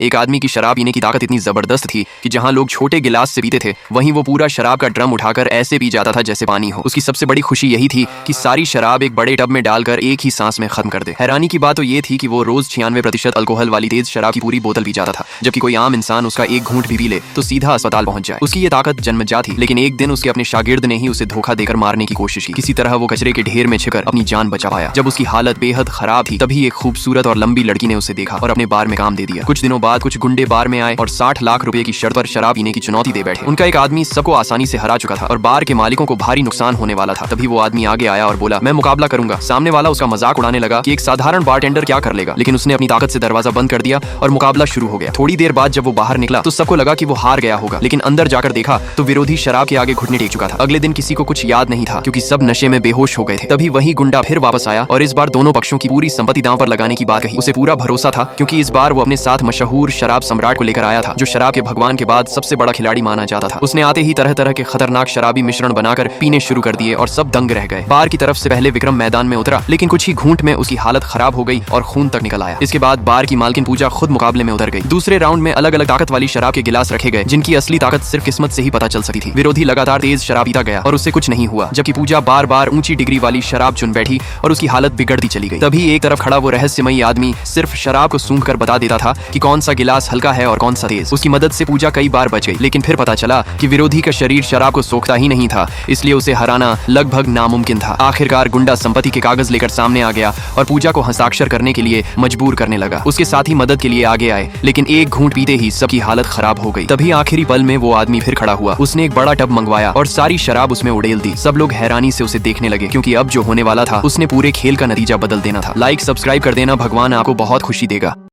एक आदमी की शराब पीने की ताकत इतनी जबरदस्त थी कि जहां लोग छोटे गिलास से पीते थे वहीं वो पूरा शराब का ड्रम उठाकर ऐसे पी जाता था जैसे पानी हो। उसकी सबसे बड़ी खुशी यही थी कि सारी शराब एक बड़े टब में डालकर एक ही सांस में खत्म कर दे। हैरानी की बात तो ये थी कि वो रोज 96% अल्कोहल वाली तेज शराब की पूरी बोतल पी जाता था, जबकि कोई आम इंसान उसका एक घूंट भी पी ले तो सीधा अस्पताल पहुंच जाए। उसकी ये ताकत जन्मजात थी, लेकिन एक दिन उसके अपने शागिर्द ने ही उसे धोखा देकर मारने की कोशिश की। किसी तरह वो कचरे के ढेर में छिपकर अपनी जान बचा पाया। जब उसकी हालत बेहद खराब थी तभी एक खूबसूरत और लंबी लड़की ने उसे देखा और अपने बार में काम दे दिया। कुछ दिनों बाद कुछ गुंडे बार में आए और 60 लाख रुपए की शर्त पर शराब पीने की चुनौती दे बैठे। उनका एक आदमी सबको आसानी से हरा चुका था और बार के मालिकों को भारी नुकसान होने वाला था। तभी वो आदमी आगे आया और बोला, मैं मुकाबला करूंगा। सामने वाला उसका मजाक उड़ाने लगा कि एक साधारण बारटेंडर क्या कर लेगा, लेकिन उसने अपनी ताकत से दरवाजा बंद कर दिया और मुकाबला शुरू हो गया। थोड़ी देर बाद जब वो बाहर निकला तो सबको लगा कि वो हार गया होगा, लेकिन अंदर जाकर देखा तो विरोधी शराब के आगे घुटने टेक चुका था। अगले दिन किसी को कुछ याद नहीं था क्योंकि सब नशे में बेहोश हो गए थे। तभी वही गुंडा फिर वापस आया और इस बार दोनों पक्षों की पूरी संपत्ति दांव पर लगाने की बात कही। उसे पूरा भरोसा था क्योंकि इस बार वो अपने साथ मशहूर शराब सम्राट को लेकर आया था, जो शराब के भगवान के बाद सबसे बड़ा खिलाड़ी माना जाता था। उसने आते ही तरह तरह के खतरनाक शराबी मिश्रण बनाकर पीने शुरू कर दिए और सब दंग रह गए। बार की तरफ से पहले विक्रम मैदान में उतरा, लेकिन कुछ ही घूंट में उसकी हालत खराब हो गई और खून तक निकल आया। इसके बाद बार की मालकिन पूजा खुद मुकाबले में उतर गई। दूसरे राउंड में अलग अलग ताकत वाली शराब के गिलास रखे गए, जिनकी असली ताकत सिर्फ किस्मत से ही पता चल सकती थी। विरोधी लगातार तेज शराब पीता गया और उससे कुछ नहीं हुआ, जबकि पूजा बार बार ऊंची डिग्री वाली शराब चुन बैठी और उसकी हालत बिगड़ती चली गई। तभी एक तरफ खड़ा वो रहस्यमयी आदमी सिर्फ शराब को सूंघ कर बता देता था कि कौन सा गिलास हल्का है और कौन सा तेज। उसकी मदद से पूजा कई बार बच गई, लेकिन फिर पता चला कि विरोधी का शरीर शराब को सोखता ही नहीं था, इसलिए उसे हराना लगभग नामुमकिन था। आखिरकार गुंडा संपत्ति के कागज लेकर सामने आ गया और पूजा को हस्ताक्षर करने के लिए मजबूर करने लगा। उसके साथी मदद के लिए आगे आए, लेकिन एक घूंट पीते ही सबकी हालत खराब हो गई। तभी आखिरी पल में वो आदमी फिर खड़ा हुआ। उसने एक बड़ा टब मंगवाया और सारी शराब उसमें उड़ेल दी। सब लोग हैरानी से उसे देखने लगे क्योंकि अब जो होने वाला था उसने पूरे खेल का नतीजा बदल देना था। लाइक सब्सक्राइब कर देना, भगवान आपको बहुत खुशी देगा।